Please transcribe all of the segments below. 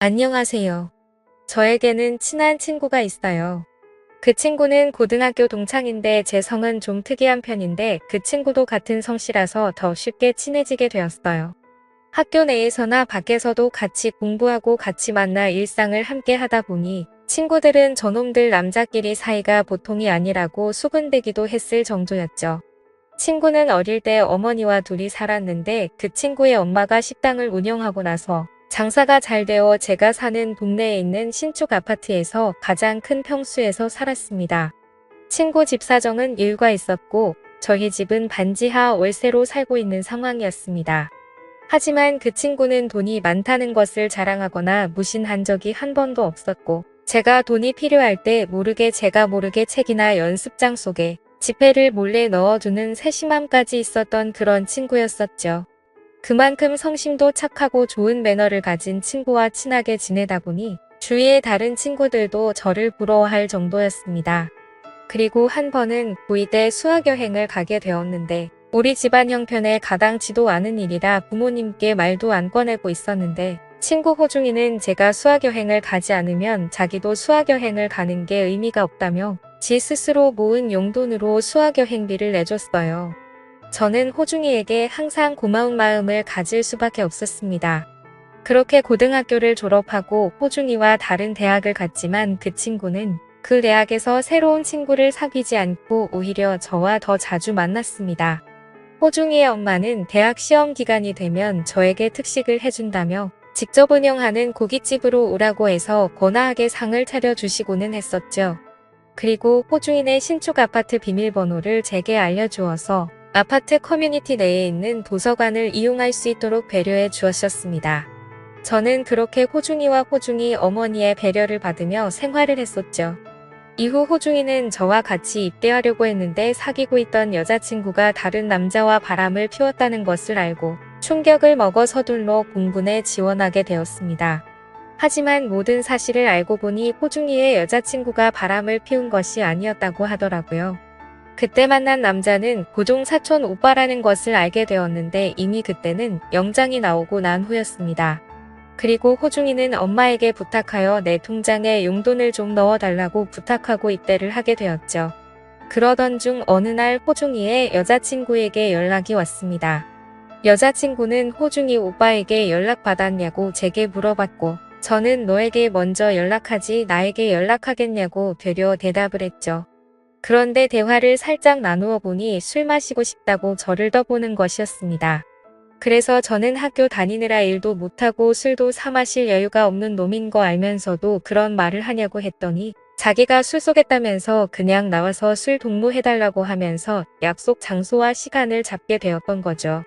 안녕하세요. 저에게는 친한 친구가 있어요. 그 친구는 고등학교 동창인데 제 성은 좀 특이한 편인데 그 친구도 같은 성씨라서 더 쉽게 친해지게 되었어요. 학교 내에서나 밖에서도 같이 공부하고 같이 만나 일상을 함께 하다 보니 친구들은 저놈들 남자끼리 사이가 보통이 아니라고 수군대기도 했을 정도였죠. 친구는 어릴 때 어머니와 둘이 살았는데 그 친구의 엄마가 식당을 운영하고 나서 장사가 잘 되어 제가 사는 동네에 있는 신축 아파트에서 가장 큰 평수에서 살았습니다. 친구 집 사정은 일과 있었고 저희 집은 반지하 월세로 살고 있는 상황이었습니다. 하지만 그 친구는 돈이 많다는 것을 자랑하거나 무신한 적이 한 번도 없었고 제가 돈이 필요할 때 제가 모르게 책이나 연습장 속에 지폐를 몰래 넣어두는 세심함까지 있었던 그런 친구였었죠. 그만큼 성심도 착하고 좋은 매너를 가진 친구와 친하게 지내다 보니 주위의 다른 친구들도 저를 부러워할 정도였습니다. 그리고 한 번은 고2 때 수학여행을 가게 되었는데 우리 집안 형편에 가당치도 않은 일이라 부모님께 말도 안 꺼내고 있었는데 친구 호중이는 제가 수학여행을 가지 않으면 자기도 수학여행을 가는 게 의미가 없다며 지 스스로 모은 용돈으로 수학여행비를 내줬어요. 저는 호중이에게 항상 고마운 마음을 가질 수밖에 없었습니다. 그렇게 고등학교를 졸업하고 호중이와 다른 대학을 갔지만 그 친구는 그 대학에서 새로운 친구를 사귀지 않고 오히려 저와 더 자주 만났습니다. 호중이의 엄마는 대학 시험 기간이 되면 저에게 특식을 해준다며 직접 운영하는 고깃집으로 오라고 해서 거나하게 상을 차려주시고는 했었죠. 그리고 호중이네 신축 아파트 비밀번호를 제게 알려주어서 아파트 커뮤니티 내에 있는 도서관을 이용할 수 있도록 배려해 주었었습니다. 저는 그렇게 호중이와 호중이 어머니의 배려를 받으며 생활을 했었죠. 이후 호중이는 저와 같이 입대하려고 했는데 사귀고 있던 여자친구가 다른 남자와 바람을 피웠다는 것을 알고 충격을 먹어 서둘러 공군에 지원하게 되었습니다. 하지만 모든 사실을 알고 보니 호중이의 여자친구가 바람을 피운 것이 아니었다고 하더라고요. 그때 만난 남자는 고종 사촌 오빠라는 것을 알게 되었는데 이미 그때는 영장이 나오고 난 후였습니다. 그리고 호중이는 엄마에게 부탁하여 내 통장에 용돈을 좀 넣어달라고 부탁하고 입대를 하게 되었죠. 그러던 중 어느 날 호중이의 여자친구에게 연락이 왔습니다. 여자친구는 호중이 오빠에게 연락받았냐고 제게 물어봤고 저는 너에게 먼저 연락하지 나에게 연락하겠냐고 되려 대답을 했죠. 그런데 대화를 살짝 나누어 보니 술 마시고 싶다고 저를 떠보는 것이었습니다. 그래서 저는 학교 다니느라 일도 못하고 술도 사 마실 여유가 없는 놈인 거 알면서도 그런 말을 하냐고 했더니 자기가 술 쏘겠다면서 그냥 나와서 술 동무해달라고 하면서 약속 장소와 시간을 잡게 되었던 거죠.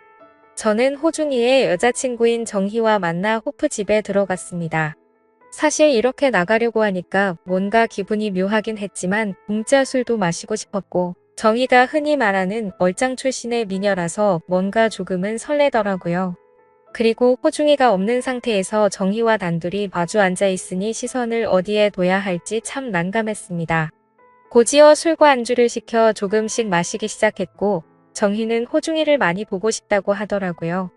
저는 호중이의 여자친구인 정희와 만나 호프 집에 들어갔습니다. 사실 이렇게 나가려고 하니까 뭔가 기분이 묘하긴 했지만 공짜 술도 마시고 싶었고 정희가 흔히 말하는 얼짱 출신의 미녀라서 뭔가 조금은 설레더라고요. 그리고 호중이가 없는 상태에서 정희와 단둘이 마주 앉아 있으니 시선을 어디에 둬야 할지 참 난감했습니다. 곧이어 술과 안주를 시켜 조금씩 마시기 시작했고 정희는 호중이를 많이 보고 싶다고 하더라고요.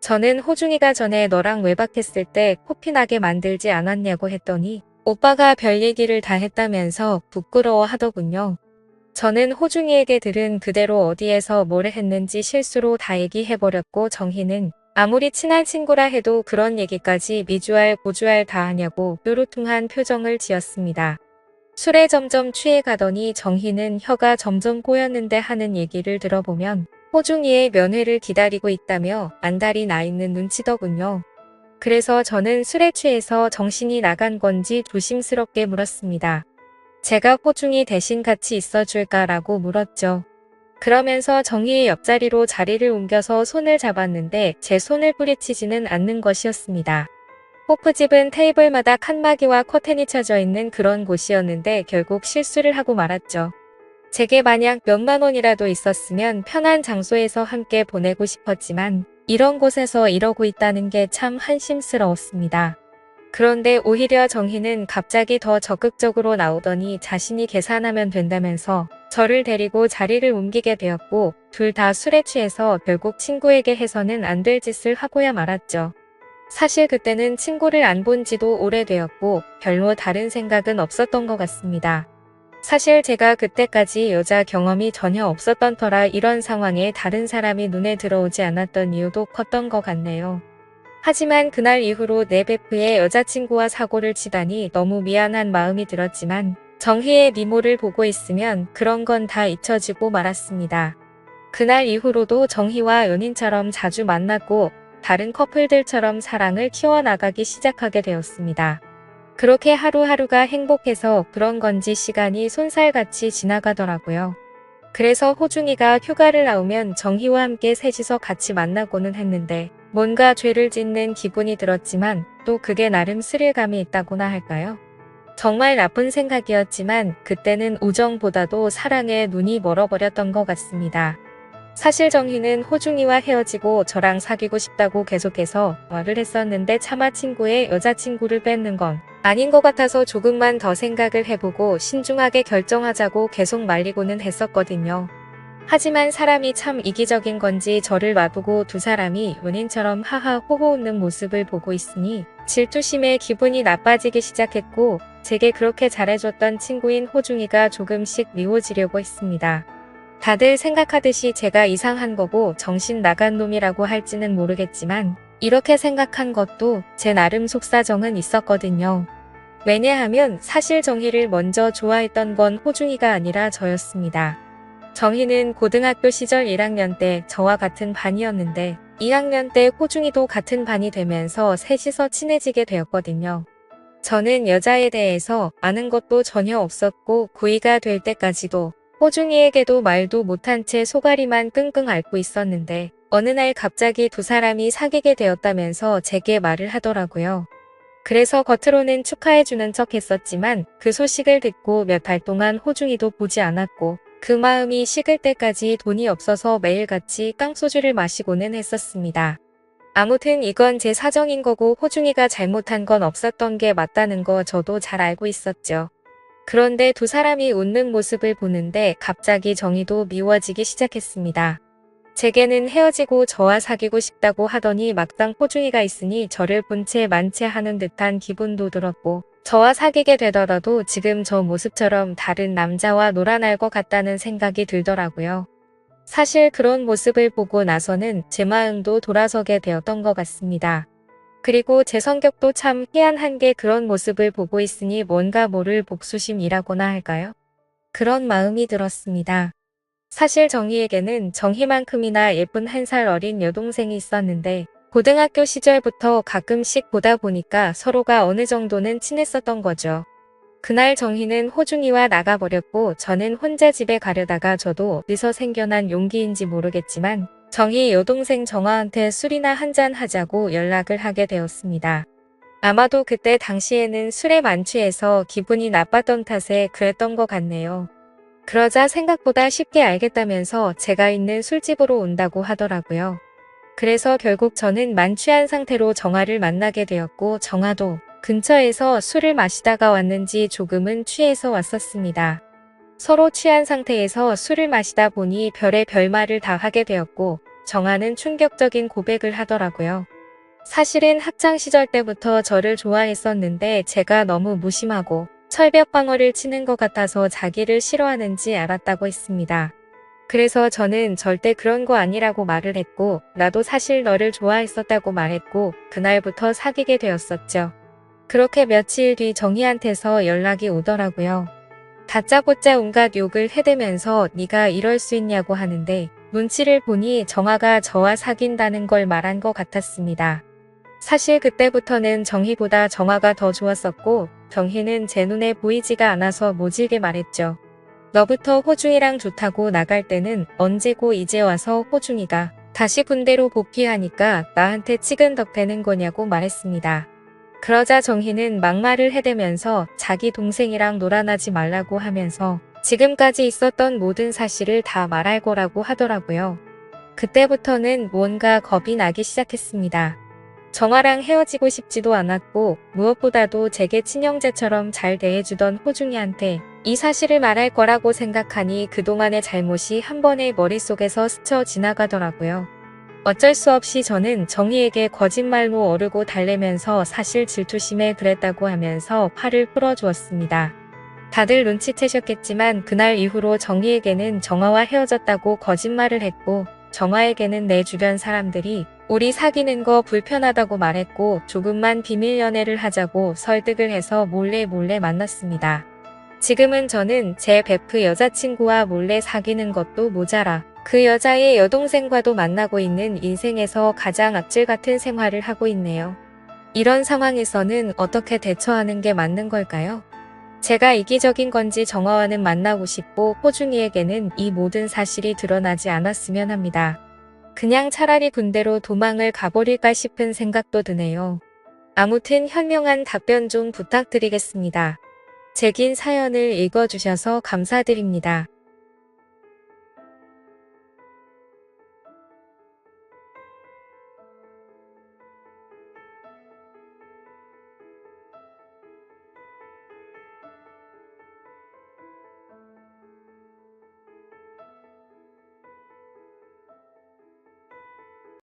저는 호중이가 전에 너랑 외박했을 때 코피 나게 만들지 않았냐고 했더니 오빠가 별 얘기를 다 했다면서 부끄러워 하더군요. 저는 호중이에게 들은 그대로 어디에서 뭘 했는지 실수로 다 얘기해버렸고 정희는 아무리 친한 친구라 해도 그런 얘기까지 미주알 고주알 다 하냐고 뾰루퉁한 표정을 지었습니다. 술에 점점 취해가더니 정희는 혀가 점점 꼬였는데 하는 얘기를 들어보면 호중이의 면회를 기다리고 있다며 안달이 나 있는 눈치더군요. 그래서 저는 술에 취해서 정신이 나간 건지 조심스럽게 물었습니다. 제가 호중이 대신 같이 있어줄까라고 물었죠. 그러면서 정희의 옆자리로 자리를 옮겨서 손을 잡았는데 제 손을 뿌리치지는 않는 것이었습니다. 호프집은 테이블마다 칸막이와 커튼이 쳐져 있는 그런 곳이었는데 결국 실수를 하고 말았죠. 제게 만약 몇만 원이라도 있었으면 편한 장소에서 함께 보내고 싶었지만 이런 곳에서 이러고 있다는 게 참 한심스러웠습니다. 그런데 오히려 정희는 갑자기 더 적극적으로 나오더니 자신이 계산하면 된다면서 저를 데리고 자리를 옮기게 되었고 둘 다 술에 취해서 결국 친구에게 해서는 안 될 짓을 하고야 말았죠. 사실 그때는 친구를 안 본 지도 오래되었고 별로 다른 생각은 없었던 것 같습니다. 사실 제가 그때까지 여자 경험이 전혀 없었던 터라 이런 상황에 다른 사람이 눈에 들어오지 않았던 이유도 컸던 것 같네요. 하지만 그날 이후로 내 베프의 여자친구와 사고를 치다니 너무 미안한 마음이 들었지만 정희의 미모를 보고 있으면 그런 건 다 잊혀지고 말았습니다. 그날 이후로도 정희와 연인처럼 자주 만났고 다른 커플들처럼 사랑을 키워나가기 시작하게 되었습니다. 그렇게 하루하루가 행복해서 그런 건지 시간이 쏜살같이 지나가더라고요. 그래서 호중이가 휴가를 나오면 정희와 함께 셋이서 같이 만나고는 했는데 뭔가 죄를 짓는 기분이 들었지만 또 그게 나름 스릴감이 있다고나 할까요? 정말 나쁜 생각이었지만 그때는 우정보다도 사랑에 눈이 멀어버렸던 것 같습니다. 사실 정희는 호중이와 헤어지고 저랑 사귀고 싶다고 계속해서 말을 했었는데 차마 친구의 여자친구를 뺏는 건 아닌 것 같아서 조금만 더 생각을 해보고 신중하게 결정하자고 계속 말리고는 했었거든요. 하지만 사람이 참 이기적인 건지 저를 놔두고 두 사람이 연인처럼 하하 호호 웃는 모습을 보고 있으니 질투심에 기분이 나빠지기 시작했고 제게 그렇게 잘해줬던 친구인 호중이가 조금씩 미워지려고 했습니다. 다들 생각하듯이 제가 이상한 거고 정신 나간 놈이라고 할지는 모르겠지만 이렇게 생각한 것도 제 나름 속사정은 있었거든요. 왜냐하면 사실 정희를 먼저 좋아했던 건 호중이가 아니라 저였습니다. 정희는 고등학교 시절 1학년 때 저와 같은 반이었는데 2학년 때 호중이도 같은 반이 되면서 셋이서 친해지게 되었거든요. 저는 여자에 대해서 아는 것도 전혀 없었고 고2가 될 때까지도 호중이에게도 말도 못한 채 속앓이만 끙끙 앓고 있었는데 어느 날 갑자기 두 사람이 사귀게 되었다면서 제게 말을 하더라고요. 그래서 겉으로는 축하해주는 척 했었지만 그 소식을 듣고 몇 달 동안 호중이도 보지 않았고 그 마음이 식을 때까지 돈이 없어서 매일같이 깡소주를 마시고는 했었습니다. 아무튼 이건 제 사정인 거고 호중이가 잘못한 건 없었던 게 맞다는 거 저도 잘 알고 있었죠. 그런데 두 사람이 웃는 모습을 보는데 갑자기 정희도 미워지기 시작했습니다. 제게는 헤어지고 저와 사귀고 싶다고 하더니 막상 호중이가 있으니 저를 본 채 만취하는 듯한 기분도 들었고 저와 사귀게 되더라도 지금 저 모습처럼 다른 남자와 놀아날 것 같다는 생각이 들더라고요. 사실 그런 모습을 보고 나서는 제 마음도 돌아서게 되었던 것 같습니다. 그리고 제 성격도 참 희한한 게 그런 모습을 보고 있으니 뭔가 모를 복수심이라고나 할까요? 그런 마음이 들었습니다. 사실 정희에게는 정희만큼이나 예쁜 1살 어린 여동생이 있었는데 고등학교 시절부터 가끔씩 보다 보니까 서로가 어느 정도는 친했었던 거죠. 그날 정희는 호중이와 나가버렸고 저는 혼자 집에 가려다가 저도 어디서 생겨난 용기인지 모르겠지만 정희 여동생 정화한테 술이나 한잔 하자고 연락을 하게 되었습니다. 아마도 그때 당시에는 술에 만취해서 기분이 나빴던 탓에 그랬던 것 같네요. 그러자 생각보다 쉽게 알겠다면서 제가 있는 술집으로 온다고 하더라고요. 그래서 결국 저는 만취한 상태로 정화를 만나게 되었고 정화도 근처에서 술을 마시다가 왔는지 조금은 취해서 왔었습니다. 서로 취한 상태에서 술을 마시다 보니 별의별 말을 다 하게 되었고 정화는 충격적인 고백을 하더라고요. 사실은 학창 시절 때부터 저를 좋아했었는데 제가 너무 무심하고 철벽 방어를 치는 것 같아서 자기를 싫어하는지 알았다고 했습니다. 그래서 저는 절대 그런 거 아니라고 말을 했고 나도 사실 너를 좋아했었다고 말했고 그날부터 사귀게 되었었죠. 그렇게 며칠 뒤 정희한테서 연락이 오더라고요. 다짜고짜 온갖 욕을 해대면서 네가 이럴 수 있냐고 하는데 눈치를 보니 정화가 저와 사귄다는 걸 말한 것 같았습니다. 사실 그때부터는 정희보다 정화가 더 좋았었고 정희는 제 눈에 보이지가 않아서 모질게 말했죠. 너부터 호중이랑 좋다고 나갈 때는 언제고 이제 와서 호중이가 다시 군대로 복귀하니까 나한테 치근덕 대는 거냐고 말했습니다. 그러자 정희는 막말을 해대면서 자기 동생이랑 놀아나지 말라고 하면서 지금까지 있었던 모든 사실을 다 말할 거라고 하더라고요. 그때부터는 뭔가 겁이 나기 시작했습니다. 정화랑 헤어지고 싶지도 않았고 무엇보다도 제게 친형제처럼 잘 대해주던 호중이한테 이 사실을 말할 거라고 생각하니 그동안의 잘못이 한 번에 머릿속에서 스쳐 지나가더라고요. 어쩔 수 없이 저는 정희에게 거짓말로 어르고 달래면서 사실 질투심에 그랬다고 하면서 화를 풀어주었습니다. 다들 눈치채셨겠지만 그날 이후로 정희에게는 정화와 헤어졌다고 거짓말을 했고, 정화에게는 내 주변 사람들이 우리 사귀는 거 불편하다고 말했고, 조금만 비밀 연애를 하자고 설득을 해서 몰래 만났습니다. 지금은 저는 제 베프 여자친구와 몰래 사귀는 것도 모자라 그 여자의 여동생과도 만나고 있는 인생에서 가장 악질 같은 생활을 하고 있네요. 이런 상황에서는 어떻게 대처하는 게 맞는 걸까요? 제가 이기적인 건지 정화와는 만나고 싶고 호중이에게는 이 모든 사실이 드러나지 않았으면 합니다. 그냥 차라리 군대로 도망을 가버릴까 싶은 생각도 드네요. 아무튼 현명한 답변 좀 부탁드리겠습니다. 제 긴 사연을 읽어주셔서 감사드립니다.